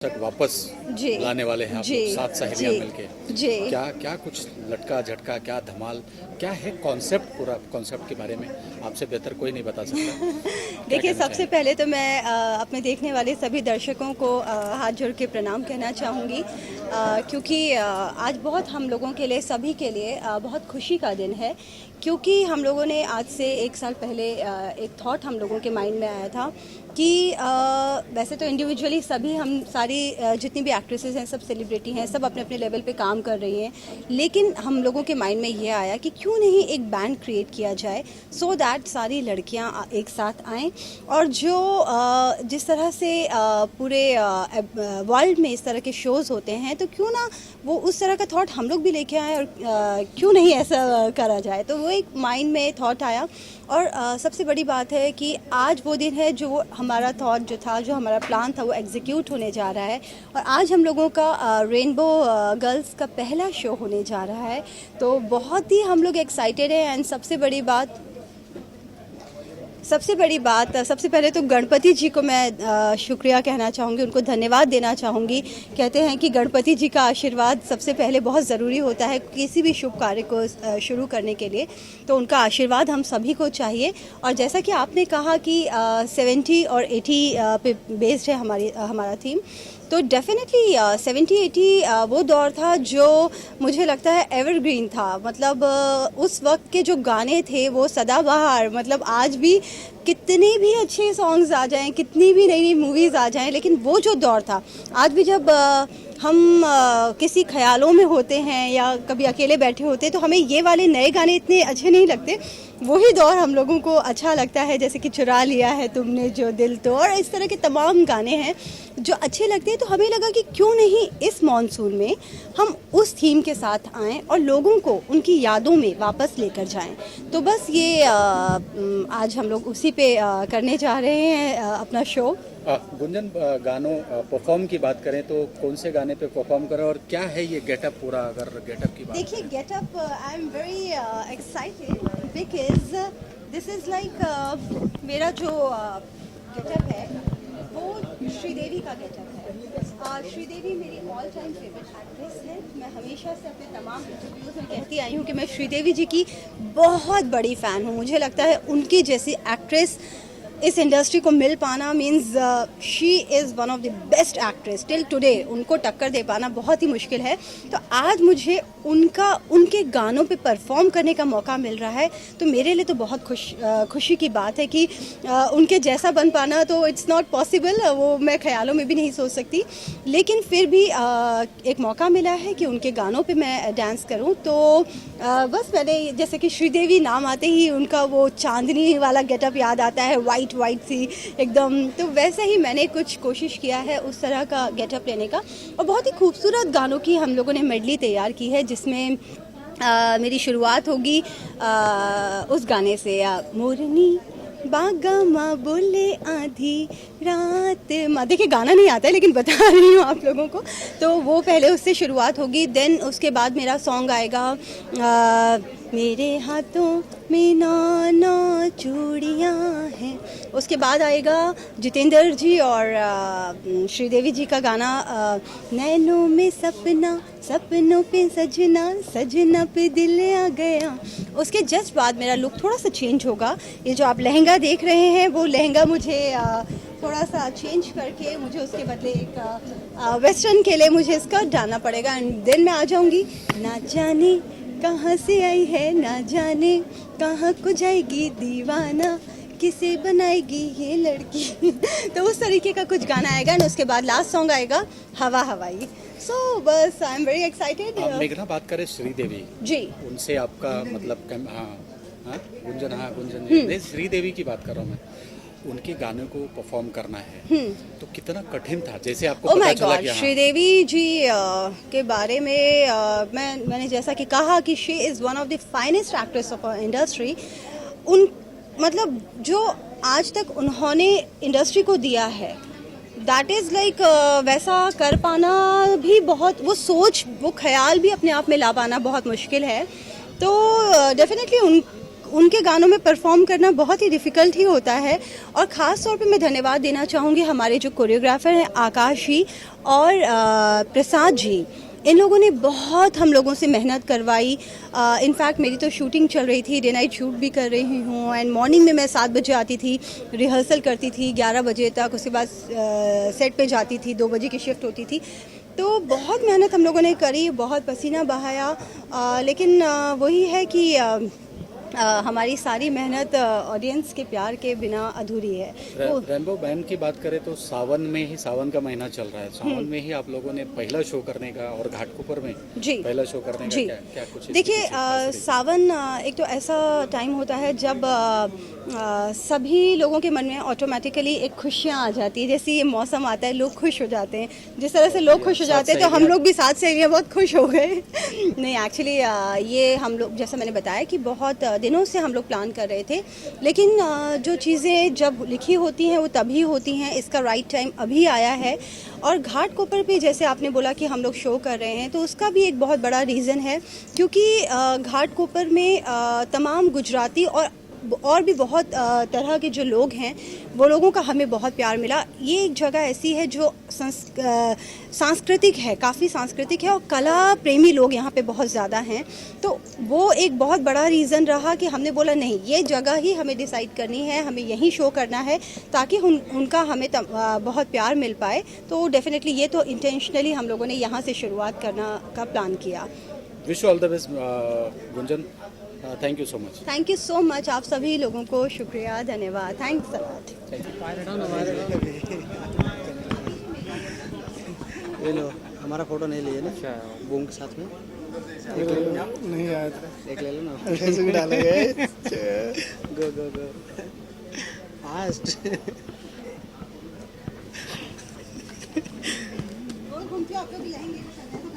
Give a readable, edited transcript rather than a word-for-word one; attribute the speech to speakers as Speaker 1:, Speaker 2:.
Speaker 1: तक वापस
Speaker 2: जी
Speaker 1: लाने वाले हैं आप
Speaker 2: जी
Speaker 1: लोग, सात सहेलियां
Speaker 2: जी
Speaker 1: मिलके।
Speaker 2: जी
Speaker 1: क्या क्या कुछ लटका झटका, क्या धमाल, क्या है कॉन्सेप्ट, पूरा कॉन्सेप्ट के बारे में आपसे बेहतर कोई नहीं बता सकता। क्या
Speaker 2: देखिए,
Speaker 1: कहना
Speaker 2: सबसे
Speaker 1: चाहेंगे?
Speaker 2: पहले तो मैं अपने देखने वाले सभी दर्शकों को हाथ जोड़ के प्रणाम कहना चाहूँगी, क्योंकि आज बहुत हम लोगों के लिए, सभी के लिए बहुत खुशी का दिन है। क्योंकि हम लोगों ने आज से एक साल पहले एक थॉट हम लोगों के माइंड में आया था कि वैसे तो इंडिविजुअली सभी हम सारी जितनी भी एक्ट्रेसेस हैं, सब सेलिब्रिटी हैं, सब अपने अपने लेवल पे काम कर रही हैं, लेकिन हम लोगों के माइंड में ये आया कि क्यों नहीं एक बैंड क्रिएट किया जाए, सो दैट सारी लड़कियां एक साथ आएं और जो जिस तरह से पूरे वर्ल्ड में इस तरह के शोज़ होते हैं, तो क्यों ना वो उस तरह का थॉट हम लोग भी लेके आए और क्यों नहीं ऐसा करा जाए। तो वो एक माइंड में थॉट आया और सबसे बड़ी बात है कि आज वो दिन है जो हमारा थॉट जो था, जो हमारा प्लान था, वो एग्जीक्यूट होने जा रहा है और आज हम लोगों का रेनबो गर्ल्स का पहला शो होने जा रहा है। तो बहुत ही हम लोग एक्साइटेड हैं। एंड सबसे बड़ी बात सबसे पहले तो गणपति जी को मैं शुक्रिया कहना चाहूँगी, उनको धन्यवाद देना चाहूँगी। कहते हैं कि गणपति जी का आशीर्वाद सबसे पहले बहुत ज़रूरी होता है किसी भी शुभ कार्य को शुरू करने के लिए, तो उनका आशीर्वाद हम सभी को चाहिए। और जैसा कि आपने कहा कि 70 और 80 पे बेस्ड है हमारा थीम, तो डेफिनेटली 70-80 वो दौर था जो मुझे लगता है एवरग्रीन था। मतलब उस वक्त के जो गाने थे वो सदाबहार, मतलब आज भी कितने भी अच्छे सॉन्ग्स आ जाएं, कितनी भी नई नई मूवीज़ आ जाएं, लेकिन वो जो दौर था, आज भी जब हम किसी ख्यालों में होते हैं या कभी अकेले बैठे होते हैं, तो हमें ये वाले नए गाने इतने अच्छे नहीं लगते। वही दौर हम लोगों को अच्छा लगता है, जैसे कि चुरा लिया है तुमने जो दिल तो, और इस तरह के तमाम गाने हैं जो अच्छे लगते हैं। तो हमें लगा कि क्यों नहीं इस मॉनसून में हम उस थीम के साथ आएं और लोगों को उनकी यादों में वापस लेकर जाएं। तो बस ये आज हम लोग उसी पे करने जा रहे हैं अपना शो।
Speaker 1: गुंजन, गानों परफॉर्म की बात करें तो कौन से गाने पे परफॉर्म करें और क्या है ये गेटअप पूरा? अगर गेटअप की बात
Speaker 2: देखिए, getup I am very excited because this is like मेरा जो गेटअप है वो श्रीदेवी का गेटअप है। श्रीदेवी मेरी ऑल टाइम फेवरेट एक्ट्रेस है। मैं हमेशा से अपने तमाम इंटरव्यूज़ में कहती आई हूँ कि मैं श्रीदेवी जी की बहुत बड़ी फ़ैन हूँ। मुझे लगता है उनकी जैसी एक्ट्रेस इस इंडस्ट्री को मिल पाना means she is one of the best actress till today. उनको टक्कर दे पाना बहुत ही मुश्किल है। तो आज मुझे उनके गानों पे परफॉर्म करने का मौका मिल रहा है, तो मेरे लिए तो बहुत खुशी की बात है कि उनके जैसा बन पाना तो इट्स नॉट पॉसिबल, वो मैं ख्यालों में भी नहीं सोच सकती। लेकिन फिर भी एक मौका मिला है कि उनके गानों पे मैं डांस करूं। तो बस मैंने, जैसे कि श्रीदेवी नाम आते ही उनका वो चांदनी वाला गेटअप याद आता है, वाइट सी एकदम, तो वैसे ही मैंने कुछ कोशिश किया है उस तरह का गेटअप लेने का। और बहुत ही खूबसूरत गानों की हम लोगों ने मेडली तैयार की है, जिसमें मेरी शुरुआत होगी उस गाने से, मोरनी बागा माँ बोले आधी रात माँ। देखिए, गाना नहीं आता है लेकिन बता रही हूँ आप लोगों को। तो वो पहले उससे शुरुआत होगी, देन उसके बाद मेरा सॉन्ग आएगा मेरे हाथों में नाना चूड़ियाँ हैं। उसके बाद आएगा जितेंद्र जी और श्रीदेवी जी का गाना नैनों में सपना, सपनों पे सजना, सजना पे दिल आ गया। उसके जस्ट बाद मेरा लुक थोड़ा सा चेंज होगा। ये जो आप लहंगा देख रहे हैं, वो लहंगा मुझे थोड़ा सा चेंज करके मुझे उसके बदले एक वेस्टर्न के लिए मुझे स्कर्ट डालना पड़ेगा। एंड देन मैं आ जाऊँगी ना जाने कहाँ से आई है, ना जाने कहाँ को जाएगी दीवाना, किसे बनाएगी ये लड़की। तो उस तरीके का कुछ गाना आएगा एंड उसके बाद लास्ट सॉन्ग आएगा हवा हवाई। सो बस आई एम वेरी एक्साइटेड।
Speaker 1: मेघना, बात करें श्रीदेवी
Speaker 2: जी, उनसे
Speaker 1: आपका मतलब गुंजन, श्रीदेवी की बात कर रहा हूँ मैं। उनके गानों को परफॉर्म करना है तो कितना कठिन था, जैसे आपको पता चला कि
Speaker 2: श्रीदेवी जी के बारे में मैंने जैसा कि कहा कि she is one of the finest actress of industry. उन मतलब जो आज तक उन्होंने इंडस्ट्री को दिया है, दैट इज़ लाइक वैसा कर पाना भी बहुत, वो सोच, वो ख्याल भी अपने आप में ला पाना बहुत मुश्किल है। तो डेफिनेटली उनके गानों में परफॉर्म करना बहुत ही डिफ़िकल्ट ही होता है। और ख़ास तौर पे मैं धन्यवाद देना चाहूँगी हमारे जो कोरियोग्राफर हैं आकाश जी और प्रसाद जी। इन लोगों ने बहुत हम लोगों से मेहनत करवाई। इनफैक्ट मेरी तो शूटिंग चल रही थी, डे नाइट शूट भी कर रही हूँ एंड मॉर्निंग में मैं 7 बजे आती थी, रिहर्सल करती थी 11 बजे तक, उसके बाद सेट पे जाती थी, 2 बजे की शिफ्ट होती थी। तो बहुत मेहनत हम लोगों ने करी, बहुत पसीना बहाया, लेकिन वही है कि हमारी सारी मेहनत ऑडियंस के प्यार के बिना अधूरी है।
Speaker 1: रेनबो बैंड की बात करें तो सावन में ही, सावन का महीना चल रहा है, सावन में ही आप लोगों ने पहला शो करने का और घाटकोपर में
Speaker 2: जी
Speaker 1: पहला शो करने का
Speaker 2: जी
Speaker 1: क्या कुछ
Speaker 2: देखिए, सावन एक तो ऐसा टाइम होता है जब सभी लोगों के मन में ऑटोमेटिकली एक खुशियाँ आ जाती है। जैसे ये मौसम आता है, लोग खुश हो जाते हैं, जिस तरह से लोग खुश हो जाते हैं तो हम लोग भी साथ सहेलियाँ बहुत खुश हो गए। नहीं, एक्चुअली ये हम लोग, जैसा मैंने बताया कि बहुत दिनों से हम लोग प्लान कर रहे थे, लेकिन जो चीज़ें जब लिखी होती हैं वो तभी होती हैं। इसका राइट टाइम अभी आया है। और घाटकोपर पे जैसे आपने बोला कि हम लोग शो कर रहे हैं, तो उसका भी एक बहुत बड़ा रीज़न है, क्योंकि घाटकोपर में तमाम गुजराती और भी बहुत तरह के जो लोग हैं, वो लोगों का हमें बहुत प्यार मिला। ये एक जगह ऐसी है जो सांस्कृतिक है, काफ़ी सांस्कृतिक है और कला प्रेमी लोग यहाँ पे बहुत ज़्यादा हैं। तो वो एक बहुत बड़ा रीज़न रहा कि हमने बोला नहीं, ये जगह ही हमें डिसाइड करनी है, हमें यहीं शो करना है ताकि उनका हमें बहुत प्यार मिल पाए। तो डेफिनेटली ये तो इंटेंशनली हम लोगों ने यहाँ से शुरुआत करना का प्लान किया।
Speaker 1: Wish all the best Gunjan, thank you so much.
Speaker 2: Thank you so much, आप सभी लोगों को शुक्रिया, धन्यवाद, थैंक्स अ लॉट।
Speaker 3: ये लो, हमारा फोटो नहीं लिए ना बूम के साथ में,
Speaker 4: नहीं आया था,
Speaker 3: एक ले लो ना,
Speaker 4: ऐसे भी डाले गए।
Speaker 3: गो गो गो फास्ट।
Speaker 2: और घूमते आप लोग भी आएंगे तो